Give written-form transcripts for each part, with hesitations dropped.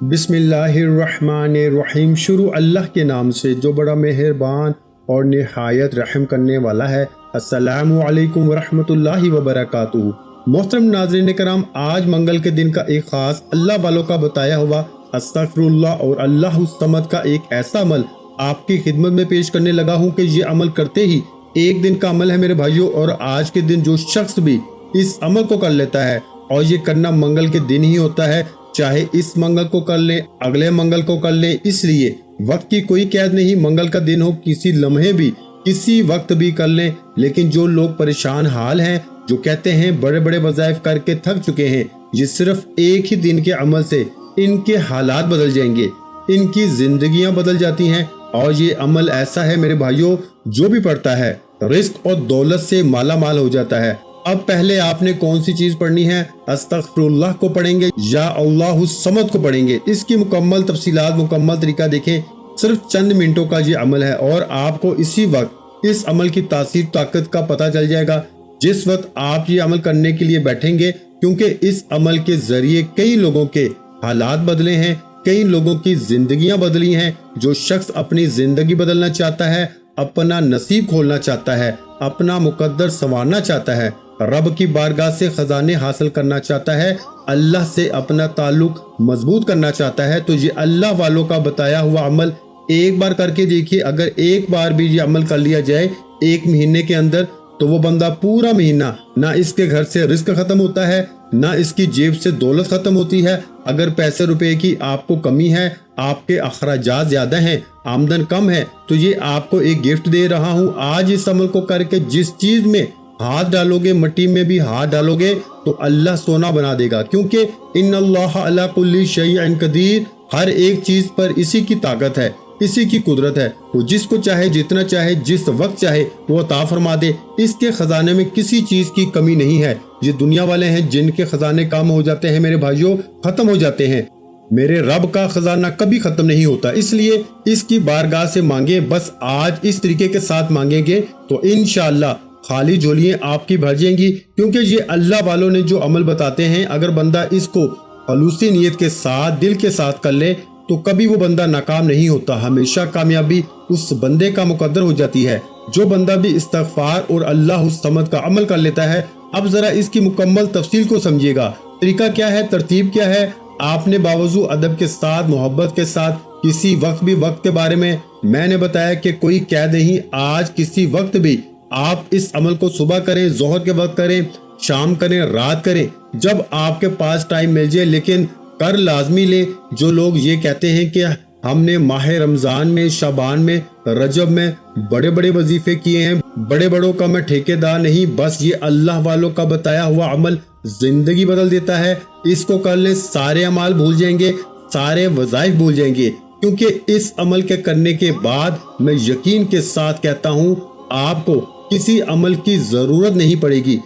बिस्मिल्लाहिर्रहमानिर्रहीम। शुरू अल्लाह के नाम से जो बड़ा मेहरबान और निहायत रहम करने वाला है। अस्सलामु अलैकुम वरहमतुल्लाहि वबरकातुहू। मोहतरम नाज़रीन कराम, आज मंगल के दिन का एक ख़ास अल्लाह वालों का बताया हुआ अस्तगफिरुल्लाह और अल्लाहु समद का एक ऐसा अमल आपकी खिदमत में पेश करने लगा हूँ कि ये अमल करते ही एक दिन का अमल है मेरे भाइयों। और आज के दिन जो शख्स भी इस अमल को कर लेता है, और ये करना मंगल के दिन ही होता है, चाहे इस मंगल को कर लें, अगले मंगल को कर लें, इसलिए वक्त की कोई कैद नहीं। मंगल का दिन हो, किसी लम्हे भी, किसी वक्त भी कर लें। लेकिन जो लोग परेशान हाल हैं, जो कहते हैं बड़े बड़े वज़ाइफ करके थक चुके हैं, ये सिर्फ एक ही दिन के अमल से इनके हालात बदल जाएंगे, इनकी जिंदगियां बदल जाती हैं। और ये अमल ऐसा है मेरे भाइयों, जो भी पढ़ता है रिस्क और दौलत से माला माल हो जाता है। अब पहले आपने कौन सी चीज पढ़नी है? अस्तगफिरुल्लाह को पढ़ेंगे या अल्लाहु समद को पढ़ेंगे? इसकी मुकम्मल तफसीलात, मुकम्मल तरीका देखें। सिर्फ चंद मिनटों का ये अमल है और आपको इसी वक्त इस अमल की तासीर ताकत का पता चल जाएगा जिस वक्त आप ये अमल करने के लिए बैठेंगे, क्योंकि इस अमल के जरिए कई लोगों के हालात बदले हैं, कई लोगों की जिंदगियां बदली हैं। जो शख्स अपनी जिंदगी बदलना चाहता है, अपना नसीब खोलना चाहता है, अपना मुकद्दर संवारना चाहता है, रब की बारगाह से खजाने हासिल करना चाहता है, अल्लाह से अपना ताल्लुक मजबूत करना चाहता है, तो ये अल्लाह वालों का बताया हुआ अमल एक बार करके देखिए। अगर एक बार भी ये अमल कर लिया जाए एक महीने के अंदर, तो वो बंदा पूरा महीना ना इसके घर से रिस्क खत्म होता है, ना इसकी जेब से दौलत खत्म होती है। अगर पैसे रुपए की आपको कमी है, आपके अखराजात ज्यादा हैं, आमदन कम है, तो ये आपको एक गिफ्ट दे रहा हूँ। आज इस अमल को करके जिस चीज में हाथ डालोगे, मट्टी में भी हाथ डालोगे, तो अल्लाह सोना बना देगा, क्योंकि इन्नल्लाह अला कुल्ली शैइन कदीर। हर एक चीज पर इसी की ताकत है, इसी की कुदरत है। वो जिसको चाहे, जितना चाहे, जिस वक्त चाहे वो अता फरमा दे। इसके खजाने में किसी चीज की कमी नहीं है। ये दुनिया वाले हैं जिनके खजाने कम हो जाते हैं मेरे भाइयों, खत्म हो जाते हैं। मेरे रब का खजाना कभी खत्म नहीं होता, इसलिए इसकी बारगाह से मांगे। बस आज इस तरीके के साथ मांगेंगे तो इंशाअल्लाह खाली झोलियां आपकी भर जाएंगी। क्योंकि ये अल्लाह वालों ने जो अमल बताते हैं, अगर बंदा इसको खलूसी नियत के साथ, दिल के साथ कर ले, तो कभी वो बंदा नाकाम नहीं होता। हमेशा कामयाबी उस बंदे का मुकद्दर हो जाती है। जो बंदा भी इस्तगफार और अल्लाहु समद का अमल कर लेता है। अब जरा इसकी मुकम्मल तफसील को समझिएगा। तरीका क्या है, तरतीब क्या है? आपने बावजू अदब के साथ, मोहब्बत के साथ, किसी वक्त भी वक्त के बारे में मैंने बताया कि कोई कैद नहीं। आज किसी वक्त भी आप इस अमल को सुबह करें, जोहर के वक्त करें, शाम करें, रात करें, जब आपके पास टाइम मिल जाए, लेकिन कर लाजमी ले। जो लोग ये कहते हैं कि हमने माह रमजान में, शाबान में, रजब में बड़े बड़े वजीफे किए हैं, बड़े बड़ों का मैं ठेकेदार नहीं, बस ये अल्लाह वालों का बताया हुआ अमल जिंदगी बदल देता है। इसको कर ले, सारे अमाल भूल जाएंगे, सारे वज़ाइफ भूल जाएंगे। क्योंकि इस अमल के करने के बाद मैं यकीन के साथ कहता हूँ, आपको किसी अमल की जरूरत नहीं पड़ेगी।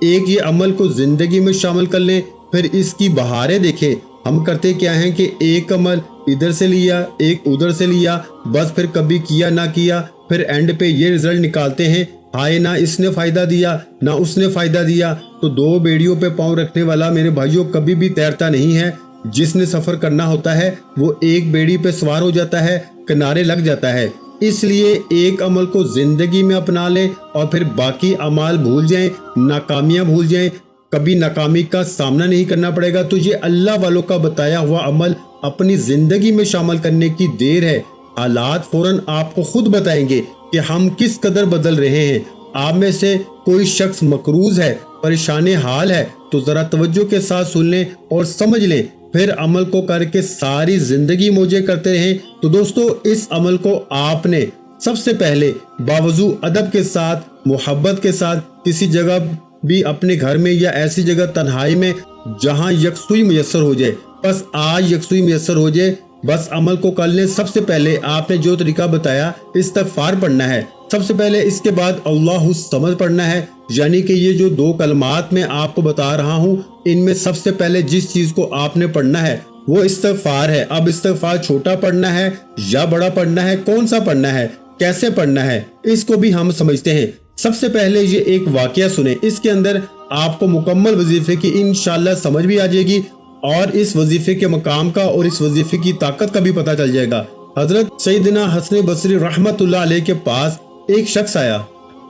एक ये अमल को जिंदगी में शामिल कर लें, फिर इसकी बहारें देखें। हम करते क्या हैं कि एक अमल इधर से लिया, एक उधर से लिया, बस फिर कभी किया ना किया, फिर एंड पे ये रिजल्ट निकालते हैं, हाय ना इसने फायदा दिया ना उसने फायदा दिया। तो दो बेड़ियों पे पांव रखने वाला मेरे भाइयों कभी भी तैरता नहीं है। जिसने सफर करना होता है वो एक बेड़ी पे सवार हो जाता है, किनारे लग जाता है। इसलिए एक अमल को जिंदगी में अपना लें और फिर बाकी अमाल भूल जाएं, नाकामियां भूल जाएं, कभी नाकामी का सामना नहीं करना पड़ेगा। तो ये अल्लाह वालों का बताया हुआ अमल अपनी जिंदगी में शामिल करने की देर है। हालात फौरन आपको खुद बताएंगे कि हम किस कदर बदल रहे हैं। आप में से कोई शख्स मकरूज है, परेशान हाल है, तो जरा तवज्जो के साथ सुन लें और समझ लें, फिर अमल को करके सारी जिंदगी मौजे करते रहें। तो दोस्तों, इस अमल को आपने सबसे पहले बावजू अदब के साथ, मोहब्बत के साथ, किसी जगह भी अपने घर में या ऐसी जगह तन्हाई में जहां यकसुई मुयस्सर हो जाए, बस आज यकसुई मुयस्सर हो जाए, बस अमल को कर लें। सबसे पहले आपने जो तरीका बताया, इस्तगफार पढ़ना है सबसे पहले, इसके बाद अल्लाहु समद पढ़ना है। यानी कि ये जो दो कलमात मैं आपको बता रहा हूँ, इनमें सबसे पहले जिस चीज को आपने पढ़ना है वो इस्तगफार है। अब इस्तगफार छोटा पढ़ना है या बड़ा पढ़ना है, कौन सा पढ़ना है, कैसे पढ़ना है, इसको भी हम समझते हैं। सबसे पहले ये एक वाकया सुने, इसके अंदर आपको मुकम्मल वजीफे की इंशाअल्लाह समझ भी आ जाएगी اور اس وظیفے کے مقام کا اور اس وظیفے کی طاقت کا بھی پتہ چل جائے گا۔ حضرت سیدنا حسن بصری رحمت اللہ علیہ کے پاس ایک شخص آیا،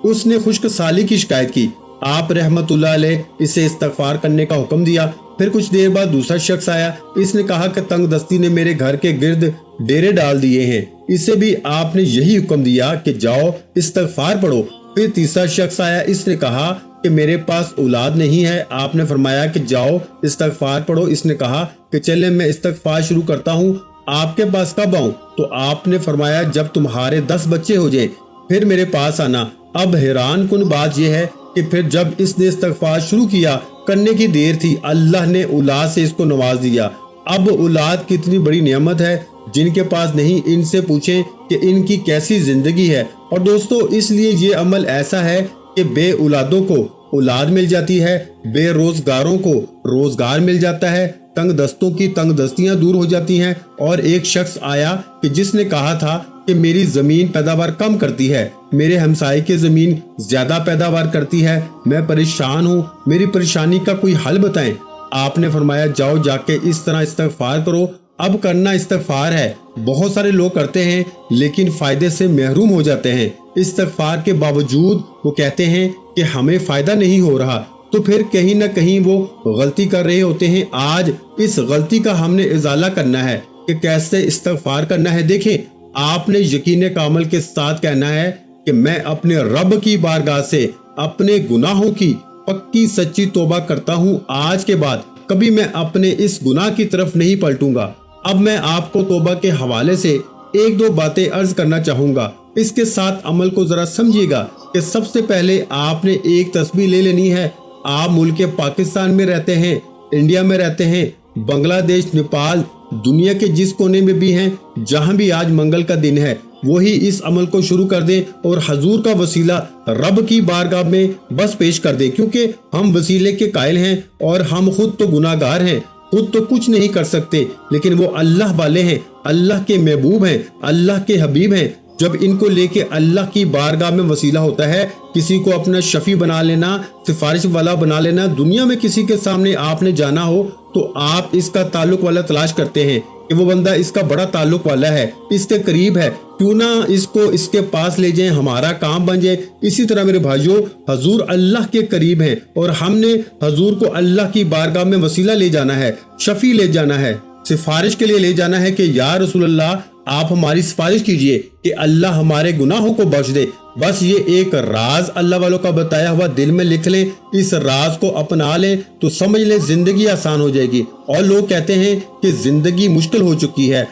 اس نے خشک سالی کی شکایت کی، آپ رحمت اللہ علیہ اسے استغفار کرنے کا حکم دیا۔ پھر کچھ دیر بعد دوسرا شخص آیا، اس نے کہا کہ تنگ دستی نے میرے گھر کے گرد ڈیرے ڈال دیے ہیں، اسے بھی آپ نے یہی حکم دیا کہ جاؤ استغفار پڑھو۔ پھر تیسرا شخص آیا، اس نے کہا کہ میرے پاس اولاد نہیں ہے، آپ نے فرمایا کہ جاؤ استغفار پڑھو۔ اس نے کہا کہ چلے میں استغفار شروع کرتا ہوں، آپ کے پاس کب آؤں؟ تو آپ نے فرمایا جب تمہارے 10 بچے ہو جائیں پھر میرے پاس آنا۔ اب حیران کن بات یہ ہے کہ پھر جب اس نے استغفار شروع کیا، کرنے کی دیر تھی، اللہ نے اولاد سے اس کو نواز دیا۔ اب اولاد کتنی بڑی نعمت ہے، جن کے پاس نہیں ان سے پوچھیں کہ ان کی کیسی زندگی ہے۔ اور دوستو اس لیے یہ عمل ایسا ہے کہ بے اولادوں کو اولاد مل جاتی ہے، بے روزگاروں کو روزگار مل جاتا ہے، تنگ دستوں کی تنگ دستیاں دور ہو جاتی ہیں۔ اور ایک شخص آیا کہ جس نے کہا تھا کہ میری زمین پیداوار کم کرتی ہے، میرے ہمسائے کی زمین زیادہ پیداوار کرتی ہے، میں پریشان ہوں، میری پریشانی کا کوئی حل بتائیں۔ آپ نے فرمایا جاؤ جا کے اس طرح استغفار کرو۔ اب کرنا استغفار ہے، بہت سارے لوگ کرتے ہیں لیکن فائدے سے محروم ہو جاتے ہیں۔ استغفار کے باوجود وہ کہتے ہیں کہ ہمیں فائدہ نہیں ہو رہا، تو پھر کہیں نہ کہیں وہ غلطی کر رہے ہوتے ہیں۔ آج اس غلطی کا ہم نے ازالہ کرنا ہے کہ کیسے استغفار کرنا ہے۔ دیکھیں، آپ نے یقین کامل کے ساتھ کہنا ہے کہ میں اپنے رب کی بارگاہ سے اپنے گناہوں کی پکی سچی توبہ کرتا ہوں، آج کے بعد کبھی میں اپنے اس گناہ کی طرف نہیں پلٹوں گا۔ اب میں آپ کو توبہ کے حوالے سے ایک دو باتیں عرض کرنا چاہوں گا، اس کے ساتھ عمل کو ذرا سمجھیے گا کہ سب سے پہلے آپ نے ایک تسبیح لے لینی ہے۔ آپ ملک پاکستان میں رہتے ہیں، انڈیا میں رہتے ہیں، بنگلہ دیش، نیپال، دنیا کے جس کونے میں بھی ہیں، جہاں بھی آج منگل کا دن ہے، وہی اس عمل کو شروع کر دیں اور حضور کا وسیلہ رب کی بارگاہ میں بس پیش کر دیں، کیونکہ ہم وسیلے کے قائل ہیں اور ہم خود تو گناہ گار ہیں، خود تو کچھ نہیں کر سکتے، لیکن وہ اللہ والے ہیں، اللہ کے محبوب ہیں، اللہ کے حبیب ہیں۔ جب ان کو لے کے اللہ کی بارگاہ میں وسیلہ ہوتا ہے، کسی کو اپنا شفیع بنا لینا، سفارش والا بنا لینا، دنیا میں کسی کے سامنے آپ نے جانا ہو تو آپ اس کا تعلق والا تلاش کرتے ہیں کہ وہ بندہ اس کا بڑا تعلق والا ہے، اس کے قریب ہے، کیوں نہ اس کو اس کے پاس لے جائیں، ہمارا کام بن جائے۔ اسی طرح میرے بھائیوں، حضور اللہ کے قریب ہیں اور ہم نے حضور کو اللہ کی بارگاہ میں وسیلہ لے جانا ہے، شفیع لے جانا ہے، سفارش کے لیے لے جانا ہے کہ یا رسول اللہ آپ ہماری سفارش کیجئے کہ اللہ ہمارے گناہوں کو بخش دے۔ بس یہ ایک راز اللہ والوں کا بتایا ہوا دل میں لکھ لیں، اس راز کو اپنا لیں تو سمجھ لیں زندگی آسان ہو جائے گی۔ اور لوگ کہتے ہیں کہ زندگی مشکل ہو چکی ہے،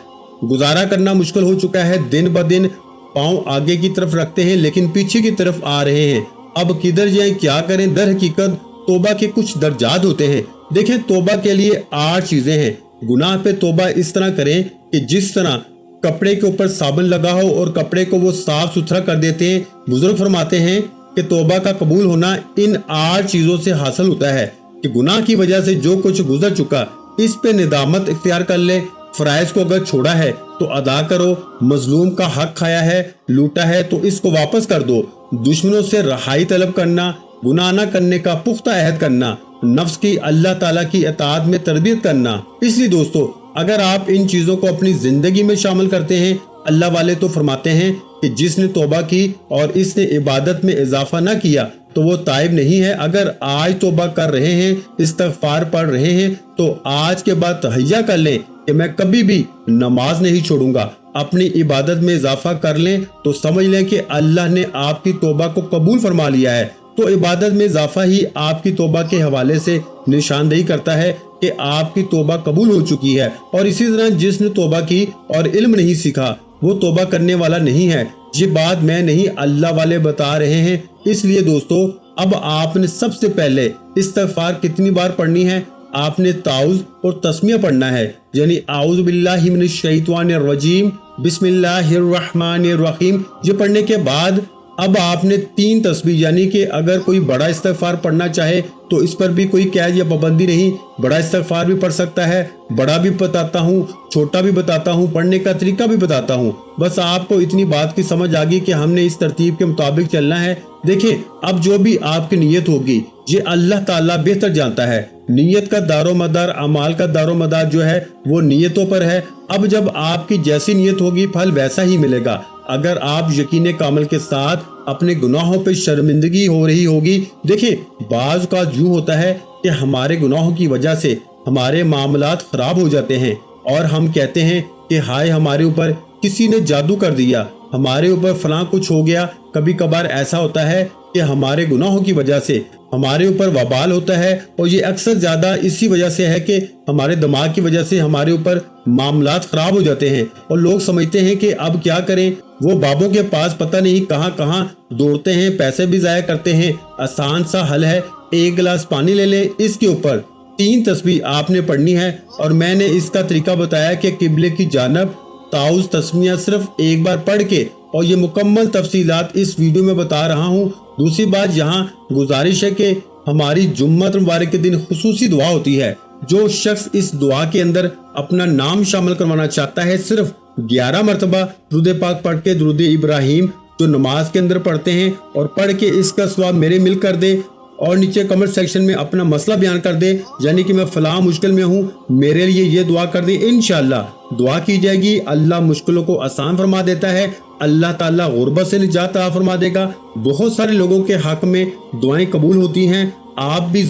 گزارا کرنا مشکل ہو چکا ہے، دن بدن پاؤں آگے کی طرف رکھتے ہیں لیکن پیچھے کی طرف آ رہے ہیں، اب کدھر جائیں، کیا کریں؟ در حقیقت توبہ کے کچھ درجات ہوتے ہیں۔ دیکھیں، توبہ کے لیے 8 چیزیں ہیں۔ گناہ پہ توبہ اس طرح کریں کہ جس طرح کپڑے کے اوپر صابن لگا ہو اور کپڑے کو وہ صاف ستھرا کر دیتے ہیں۔ بزرگ فرماتے ہیں کہ توبہ کا قبول ہونا ان 8 چیزوں سے حاصل ہوتا ہے کہ گناہ کی وجہ سے جو کچھ گزر چکا اس پہ ندامت اختیار کر لے، فرائض کو اگر چھوڑا ہے تو ادا کرو، مظلوم کا حق کھایا ہے، لوٹا ہے تو اس کو واپس کر دو، دشمنوں سے رہائی طلب کرنا، گناہ نہ کرنے کا پختہ عہد کرنا، نفس کی اللہ تعالیٰ کی اطاعت میں تربیت کرنا۔ اس لیے دوستو، اگر آپ ان چیزوں کو اپنی زندگی میں شامل کرتے ہیں، اللہ والے تو فرماتے ہیں کہ جس نے توبہ کی اور اس نے عبادت میں اضافہ نہ کیا تو وہ تائب نہیں ہے۔ اگر آج توبہ کر رہے ہیں، استغفار پڑھ رہے ہیں تو آج کے بعد تہیہ کر لیں کہ میں کبھی بھی نماز نہیں چھوڑوں گا، اپنی عبادت میں اضافہ کر لیں تو سمجھ لیں کہ اللہ نے آپ کی توبہ کو قبول فرما لیا ہے۔ تو عبادت میں اضافہ ہی آپ کی توبہ کے حوالے سے نشاندہی کرتا ہے کہ آپ کی توبہ قبول ہو چکی ہے۔ اور اسی طرح جس نے توبہ کی اور علم نہیں سیکھا وہ توبہ کرنے والا نہیں ہے۔ یہ بات میں نہیں، اللہ والے بتا رہے ہیں۔ اس لیے دوستو، اب آپ نے سب سے پہلے استغفار کتنی بار پڑھنی ہے؟ آپ نے تعوذ اور تسمیہ پڑھنا ہے، یعنی اعوذ باللہ من الشیطان الرجیم، بسم اللہ الرحمن الرحیم۔ یہ پڑھنے کے بعد اب آپ نے 3 تسبیح، یعنی کہ اگر کوئی بڑا استغفار پڑھنا چاہے تو اس پر بھی کوئی قید یا پابندی نہیں، بڑا استغفار بھی پڑھ سکتا ہے، بڑا بھی بتاتا ہوں، چھوٹا بھی بتاتا ہوں، پڑھنے کا طریقہ بھی بتاتا ہوں۔ بس آپ کو اتنی بات کی سمجھ آ گئی کہ ہم نے اس ترتیب کے مطابق چلنا ہے۔ دیکھیں، اب جو بھی آپ کی نیت ہوگی یہ اللہ تعالیٰ بہتر جانتا ہے۔ نیت کا دار و مدار، اعمال کا دار و مدار جو ہے وہ نیتوں پر ہے۔ اب جب آپ کی جیسی نیت ہوگی پھل ویسا ہی ملے گا۔ اگر آپ یقین کامل کے ساتھ اپنے گناہوں پہ شرمندگی ہو رہی ہوگی، دیکھیں بعض کا یوں ہوتا ہے کہ ہمارے گناہوں کی وجہ سے ہمارے معاملات خراب ہو جاتے ہیں اور ہم کہتے ہیں کہ ہائے ہمارے اوپر کسی نے جادو کر دیا، ہمارے اوپر فلاں کچھ ہو گیا۔ کبھی کبھار ایسا ہوتا ہے کہ ہمارے گناہوں کی وجہ سے ہمارے اوپر وبال ہوتا ہے، اور یہ اکثر زیادہ اسی وجہ سے ہے کہ ہمارے دماغ کی وجہ سے ہمارے اوپر معاملات خراب ہو جاتے ہیں، اور لوگ سمجھتے ہیں کہ اب کیا کریں، وہ بابوں کے پاس پتہ نہیں کہاں کہاں دوڑتے ہیں، پیسے بھی ضائع کرتے ہیں۔ آسان سا حل ہے، 1 گلاس پانی لے لیں، اس کے اوپر 3 تسبیح آپ نے پڑھنی ہے، اور میں نے اس کا طریقہ بتایا کہ قبلے کی جانب تعوذ تسمیہ صرف ایک بار پڑھ کے، اور یہ مکمل تفصیلات اس ویڈیو میں بتا رہا ہوں۔ دوسری بات یہاں گزارش ہے کہ ہماری جمعۃ مبارک کے دن خصوصی دعا ہوتی ہے۔ جو شخص اس دعا کے اندر اپنا نام شامل کروانا چاہتا ہے، صرف 11 مرتبہ درود پاک پڑھ کے درود ابراہیم جو نماز کے اندر پڑھتے ہیں، اور پڑھ کے اس کا ثواب میرے مل کر دے، اور نیچے کمنٹ سیکشن میں اپنا مسئلہ بیان کر دے، یعنی کہ میں فلاں مشکل میں ہوں، میرے لیے یہ دعا کر دے، انشاءاللہ دعا کی جائے گی۔ اللہ مشکلوں کو آسان فرما دیتا ہے، اللہ تعالیٰ غربت سے نجات عطا فرما دے گا۔ بہت سارے لوگوں کے حق میں دعائیں قبول ہوتی ہیں۔ آپ بھی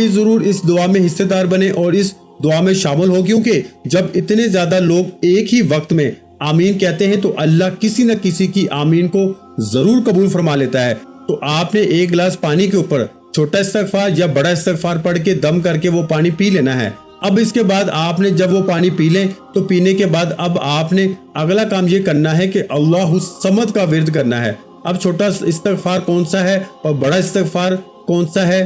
ضرور اس دعا میں حصے دار بنے اور اس دعا میں شامل ہو، کیونکہ جب اتنے زیادہ لوگ ایک ہی وقت میں آمین کہتے ہیں تو اللہ کسی نہ کسی کی آمین کو ضرور قبول فرما لیتا ہے۔ تو آپ نے 1 گلاس پانی کے اوپر چھوٹا استغفار یا بڑا استغفار پڑھ کے دم کر کے وہ پانی پی لینا ہے۔ اب اس کے بعد آپ نے جب وہ پانی پی لیں تو پینے کے بعد اب آپ نے اگلا کام یہ کرنا ہے کہ اللہ الصمد کا ورد کرنا ہے۔ اب چھوٹا استغفار کون سا ہے اور بڑا استغفار کون سا ہے؟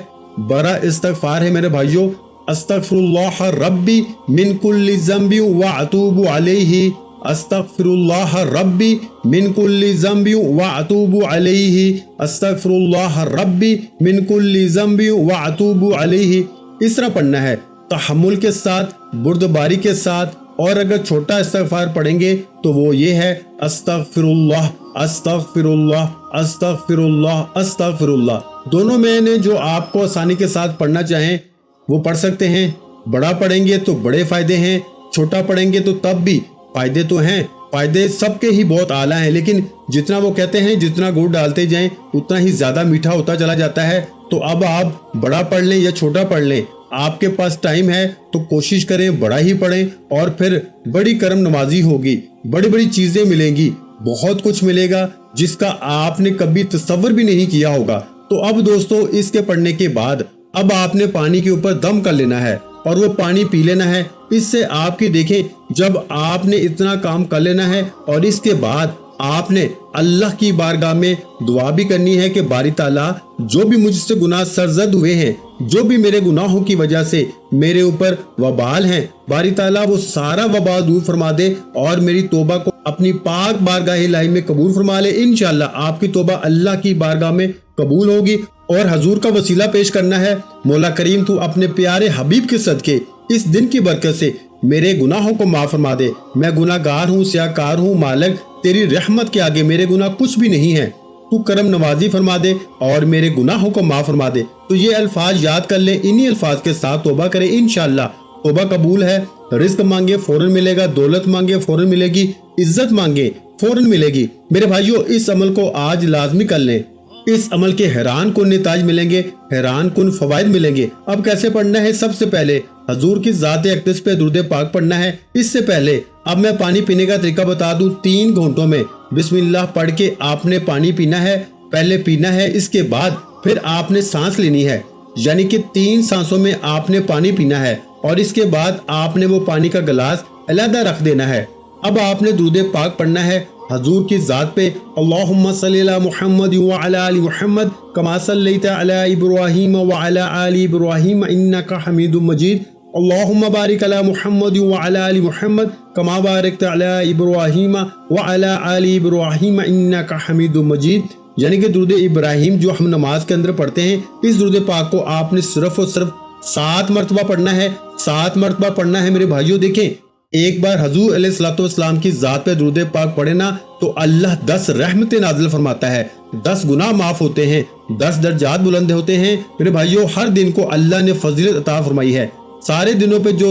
بڑا استغفار ہے میرے بھائیوں، استغفر اللہ ربی من کل ذنب واتوب علیہ، استغفر اللہ ربی من کل ذنب واتوب علیہ، استغفر اللہ ربی من کل ذنب واتوب علیہ۔ اس طرح پڑھنا ہے، تحمل کے ساتھ، بردباری کے ساتھ۔ اور اگر چھوٹا استغفار پڑھیں گے تو وہ یہ ہے، استغفر اللہ استغفر اللہ استغفر اللہ استغفر اللہ۔ دونوں میں نے جو آپ کو آسانی کے ساتھ پڑھنا چاہیں وہ پڑھ سکتے ہیں۔ بڑا پڑھیں گے تو بڑے فائدے ہیں، چھوٹا پڑھیں گے تو تب بھی فائدے تو ہیں، فائدے سب کے ہی بہت اعلیٰ ہیں، لیکن جتنا وہ کہتے ہیں جتنا گڑ ڈالتے جائیں اتنا ہی زیادہ میٹھا ہوتا چلا جاتا ہے۔ تو اب آپ بڑا پڑھ لیں یا چھوٹا پڑھ لیں، آپ کے پاس ٹائم ہے تو کوشش کریں بڑا ہی پڑھیں، اور پھر بڑی کرم نوازی ہوگی، بڑی بڑی چیزیں ملیں گی، بہت کچھ ملے گا جس کا آپ نے کبھی تصور بھی نہیں کیا ہوگا۔ تو اب دوستو اس کے پڑھنے کے بعد اب آپ نے پانی کے اوپر دم کر لینا ہے اور وہ پانی پی لینا ہے۔ اس سے آپ کی دیکھیں جب آپ نے اتنا کام کر لینا ہے اور اس کے بعد آپ نے اللہ کی بارگاہ میں دعا بھی کرنی ہے کہ باری تعالیٰ جو بھی مجھ سے گناہ سرزد ہوئے ہیں، جو بھی میرے گناہوں کی وجہ سے میرے اوپر وبال ہیں، باری تعالیٰ وہ سارا وبال دور فرما دے اور میری توبہ کو اپنی پاک بارگاہ الہی میں قبول فرما لے۔ انشاءاللہ آپ کی توبہ اللہ کی بارگاہ میں قبول ہوگی۔ اور حضور کا وسیلہ پیش کرنا ہے، مولا کریم تو اپنے پیارے حبیب کے صدقے اس دن کی برکت سے میرے گناہوں کو معاف فرما دے۔ میں گناہ گار ہوں، سیاہکار ہوں، مالک تیری رحمت کے آگے میرے گناہ کچھ بھی نہیں ہیں، تو کرم نوازی فرما دے اور میرے گناہوں کو معاف فرما دے۔ تو یہ الفاظ یاد کر لیں، انہی الفاظ کے ساتھ توبہ کریں، انشاءاللہ توبہ قبول ہے۔ رزق مانگے فوراً ملے گا، دولت مانگے فوراً ملے گی، عزت مانگے فوراً ملے گی۔ میرے بھائیوں اس عمل کو آج لازمی کر لیں، اس عمل کے حیران کن نتائج ملیں گے، حیران کن فوائد ملیں گے۔ اب کیسے پڑھنا ہے؟ سب سے پہلے حضور کی ذات اقدس پہ درود پاک پڑھنا ہے۔ اس سے پہلے اب میں پانی پینے کا طریقہ بتا دوں، 3 گھونٹوں میں بسم اللہ پڑھ کے آپ نے پانی پینا ہے، پہلے پینا ہے، اس کے بعد پھر آپ نے سانس لینی ہے، یعنی کہ 3 سانسوں میں آپ نے پانی پینا ہے، اور اس کے بعد آپ نے وہ پانی کا گلاس علیحدہ رکھ دینا ہے۔ اب آپ نے درود پاک پڑھنا ہے حضور کی ذات پہ، اللہم صلی علی محمد وعلی آل محمد کما صلیت علی ابراہیم وعلی آل ابراہیم انک حمید مجید، अल्लाहुम्मा बारिक अला मुहम्मद व अला आलि मुहम्मद कमा बारकत अला इब्राहीम व अला आलि इब्राहीम इन्नका हमीदुम मजीद। यानी कि दुरूद इब्राहिम जो हम नमाज के अंदर पढ़ते हैं, इस दुरूद पाक को आपने सिर्फ और सिर्फ 7 मरतबा पढ़ना है। 7 मरतबा पढ़ना है मेरे भाइयों। देखें, एक बार हजूर अलैहिस्सलाम की जात पे दुरूद पाक पढ़े ना तो अल्लाह 10 रहमतें नाज़िल फरमाता है, 10 गुनाह माफ होते हैं, 10 दर्जात बुलंद होते हैं। मेरे भाइयों, हर दिन को अल्लाह ने फजीलत अता फरमाई है। सारे दिनों पे जो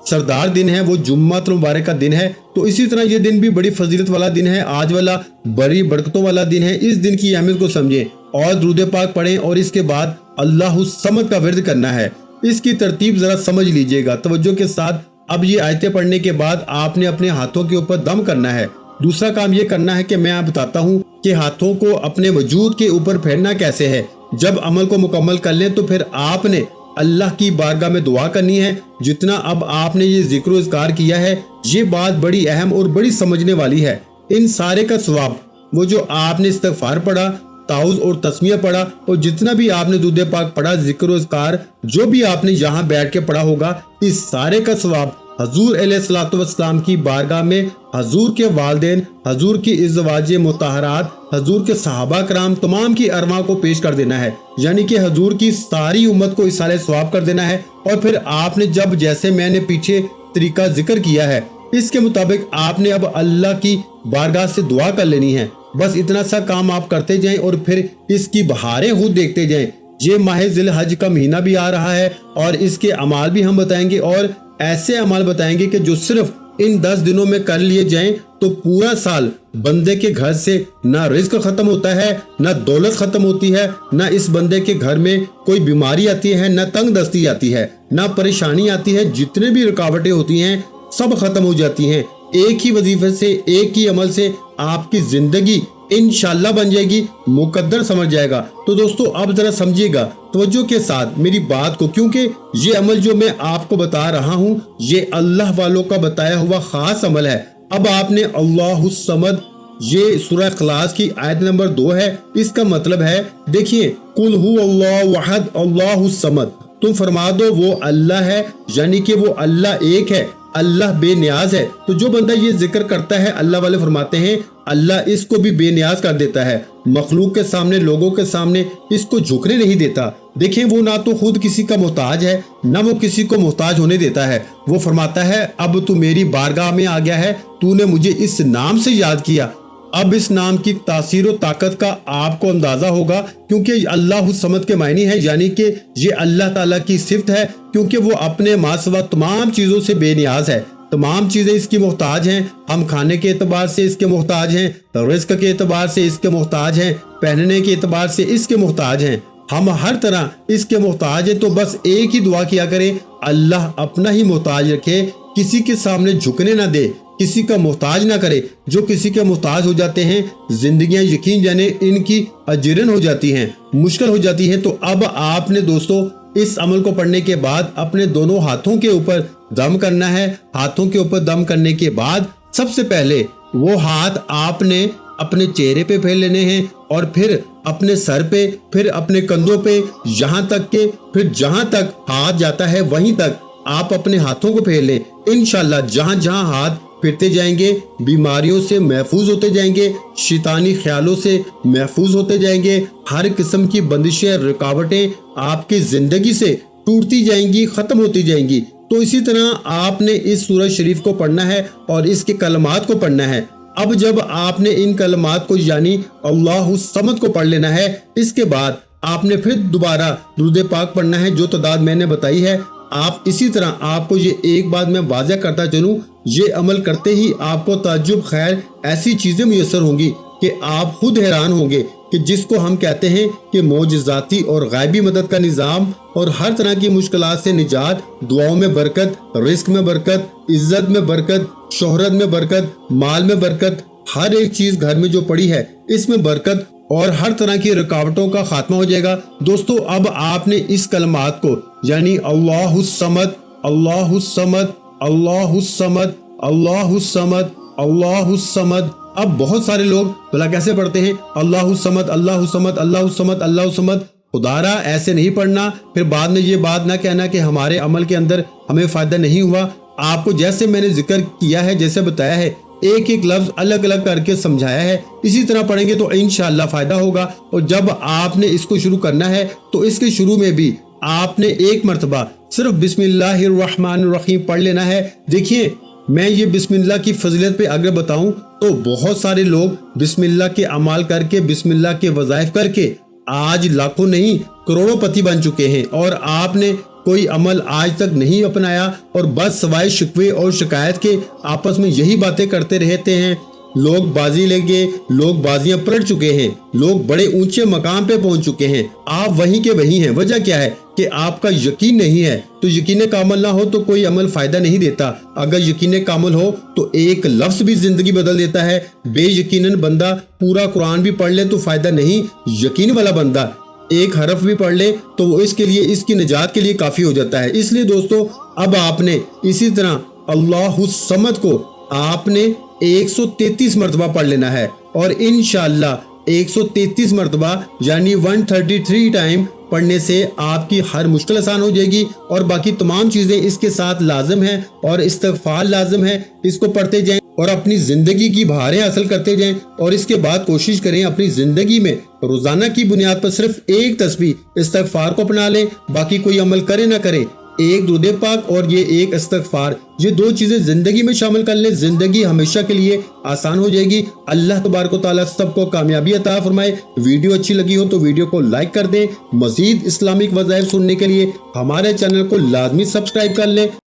सरदार दिन है वो जुम्मतुल मुबारक का दिन है, तो इसी तरह ये दिन भी बड़ी फजीलत वाला दिन है, आज वाला बड़ी बरकतों वाला दिन है। इस दिन की अहमियत को समझें और दुरूद पाक पढ़ें और इसके बाद अल्लाहु समद का विर्द करना है। इसकी तरतीब जरा समझ लीजिएगा तवज्जो के साथ। अब ये आयतें पढ़ने के बाद आपने अपने हाथों के ऊपर दम करना है। दूसरा काम ये करना है कि मैं आप बताता हूँ कि हाथों को अपने वजूद के ऊपर फेरना कैसे है। जब अमल को मुकम्मल कर लें तो फिर आपने अल्लाह की बारगाह में दुआ करनी है। जितना अब आपने ये जिक्र इज़कार किया है, ये बात बड़ी अहम और बड़ी समझने वाली है। इन सारे का सवाब, वो जो आपने इस्तिग़फ़ार पढ़ा, ताउज़ और तस्मीया पढ़ा और जितना भी आपने दुरूद पाक पढ़ा, जिक्र इज़कार जो भी आपने यहाँ बैठ के पढ़ा होगा, इस सारे का सवाब हजूर अलैहिस्सलाम की बारगाह में हजूर के वालिदैन, हजूर की इज़्वाज मुतहरात, हजूर के सहाबा कराम तमाम की अरवा को पेश कर देना है। यानी कि हजूर की सारी उम्मत को इसाले सवाब कर देना है। और फिर आपने जब जैसे मैंने पीछे तरीका जिक्र किया है, इसके मुताबिक आपने अब अल्लाह की बारगाह से दुआ कर लेनी है। बस इतना सा काम आप करते जाएं और फिर इसकी बहारें खुद देखते जाएं। ये माह ज़िल हज का महीना भी आ रहा है और इसके अमाल भी हम बताएंगे और ऐसे अमाल बताएंगे कि जो सिर्फ इन 10 दिनों में कर लिए जाएं तो पूरा साल बंदे के घर से ना रिज्क खत्म होता है, ना दौलत खत्म होती है, ना इस बंदे के घर में कोई बीमारी आती है, ना तंग दस्ती आती है, ना परेशानी आती है। जितने भी रुकावटें होती हैं सब खत्म हो जाती हैं। एक ही वजीफे से, एक ही अमल से आपकी जिंदगी इंशाल्लाह बन जाएगी, मुकद्दर समझ जाएगा। तो दोस्तों, अब जरा समझिएगा तवज्जो के साथ मेरी बात को, क्योंकि ये अमल जो मैं आपको बता रहा हूँ ये अल्लाह वालों का बताया हुआ खास अमल है। अब आपने अल्लाहु समद, ये सूरह इखलास की आयत नंबर 2 है। इसका मतलब है, देखिए, कुल हु अल्लाहु अहद अल्लाहु समद, तुम फरमा दो वो अल्लाह है, यानी कि वो अल्लाह एक है, अल्लाह बेनियाज है। तो जो बंदा ये जिक्र करता है, अल्लाह वाले फरमाते हैं अल्लाह इसको भी बेनियाज कर देता है। मखलूक के सामने, लोगों के सामने इसको झुकने नहीं देता। देखें, वो ना तो खुद किसी का मोहताज है, ना वो किसी को मोहताज होने देता है। वो फरमाता है अब तू मेरी बारगाह में आ गया है, तूने मुझे इस नाम से याद किया। अब इस नाम की तासीर और ताकत का आपको अंदाजा होगा, क्योंकि अल्लाह समद के मायने है, यानी कि ये अल्लाह ताला की सिफत है, क्योंकि वो अपने मासवा तमाम चीज़ों से बेनियाज है। तमाम चीज़ें इसकी मोहताज हैं। हम खाने के एतबार से इसके मोहताज हैं, रिज़्क के एतबार से इसके मोहताज हैं, पहनने के एतबार से इसके मोहताज हैं। हम हर तरह इसके मोहताज हैं। तो बस एक ही दुआ किया करें, अल्लाह अपना ही मोहताज रखे, किसी के सामने झुकने ना दे, किसी का मोहताज ना करे। जो किसी के मोहताज हो जाते हैं, जिंदगियां यकीन जाने इनकी अजरन हो जाती हैं, मुश्किल हो जाती है। तो अब आपने दोस्तों इस अमल को पढ़ने के बाद अपने दोनों हाथों के ऊपर दम करना है। हाथों के ऊपर दम करने के बाद सबसे पहले वो हाथ आपने अपने चेहरे पे फेर लेने हैं और फिर अपने सर पे, फिर अपने कंधों पे, यहाँ तक के फिर जहाँ तक हाथ जाता है वहीं तक आप अपने हाथों को फेर लें। इंशाल्लाह जहाँ जहाँ हाथ फिरते जाएंगे बीमारियों से महफूज होते जाएंगे, शैतानी ख्यालों से महफूज होते जाएंगे, हर किस्म की बंदिशें, रुकावटें आपकी जिंदगी से टूटती जाएंगी, खत्म होती जाएंगी। तो इसी तरह आपने इस सूरत शरीफ को पढ़ना है और इसके कलमात को पढ़ना है। अब जब आपने इन कलमात को यानी अल्लाहु समद को पढ़ लेना है, इसके बाद आपने फिर दोबारा दुरूद पाक पढ़ना है जो तादाद मैंने बताई है। आप इसी तरह, आपको ये एक बात मैं वाज़ह करता चलूँ, ये अमल करते ही आपको ताज्जुब खैर ऐसी चीज़ें मुयस्सर होंगी कि आप खुद हैरान होंगे कि जिसको हम कहते हैं कि मौजज़ाती और गायबी मदद का निज़ाम और हर तरह की मुश्किलात से निजात, दुआओं में बरकत, रिस्क में बरकत, इज्जत में बरकत, शोहरत में बरकत, माल में बरकत, हर एक चीज़ घर में जो पड़ी है इसमें बरकत और हर तरह की रुकावटों का खात्मा हो जाएगा। दोस्तों, अब आपने इस कलमात को यानी अल्लाहु समद, अल्लाहु समद, अल्लाहु समद, अल्लाहु समद, अल्लाहु समद। अब बहुत सारे लोग भला कैसे पढ़ते हैं, अल्लाहु समद, अल्लाहु समद, अल्लाहु समद, अल्लाहु समद। खुदारा ऐसे नहीं पढ़ना, फिर बाद में ये बात ना कहना कि हमारे अमल के अंदर हमें फ़ायदा नहीं हुआ। आपको जैसे मैंने जिक्र किया है, जैसे बताया है, एक एक लफ्ज़ अलग अलग करके समझाया है, इसी तरह पढ़ेंगे तो इंशाअल्लाह फ़ायदा होगा। और जब आपने इसको शुरू करना है तो इसके शुरू में भी आपने एक मरतबा सिर्फ बिस्मिल्लाहिर्रहमानिर्रहीम पढ़ लेना है। देखिए, मैं ये बिस्मिल्लाह की फजीलत पे अगर बताऊं तो बहुत सारे लोग बिस्मिल्लाह के अमाल करके, बिस्मिल्लाह के वज़ाइफ करके आज लाखों नहीं करोड़ों पति बन चुके हैं, और आपने कोई अमल आज तक नहीं अपनाया और बस सवाए शिकवे और शिकायत के आपस में यही बातें करते रहते हैं। लोग बाजी लेंगे, लोग बाजियां पलट चुके हैं, लोग बड़े ऊंचे मकाम पे पहुंच चुके हैं, आप वहीं के वहीं हैं। वजह क्या है कि आपका यकीन नहीं है। तो यकीन कामिल ना हो तो कोई अमल फायदा नहीं देता। अगर यकीन कामिल हो तो एक लफ्ज भी जिंदगी बदल देता है। बेयकीनन बंदा पूरा कुरान भी पढ़ ले तो फायदा नहीं, यकीन वाला बंदा एक हरफ भी पढ़ ले तो वो इसके लिए, इसकी निजात के लिए काफी हो जाता है। इसलिए दोस्तों, अब आपने इसी तरह अल्लाहु समद को आपने 133 मरतबा पढ़ लेना है, और इंशाअल्लाह 133 मरतबा यानी 133 टाइम पढ़ने से आपकी हर मुश्किल आसान हो जाएगी। और बाकी तमाम चीज़ें इसके साथ लाजम हैं, और इस्तगफार लाजम है। इसको पढ़ते जाएं और अपनी ज़िंदगी की बहारें हासिल करते जाएं, और इसके बाद कोशिश करें अपनी ज़िंदगी में रोज़ाना की बुनियाद पर सिर्फ एक तस्बीह इस्तगफार को अपना लें। बाकी कोई अमल करे ना करे, एक दुरूद पाक और ये एक इस्तगफार, ये दो चीजें जिंदगी में शामिल कर लें, जिंदगी हमेशा के लिए आसान हो जाएगी। अल्लाह तबारक व तआला सबको कामयाबी अता फरमाए। वीडियो अच्छी लगी हो तो वीडियो को लाइक कर दें। मजीद इस्लामिक वज़ाइफ सुनने के लिए हमारे चैनल को लाजमी सब्सक्राइब कर लें।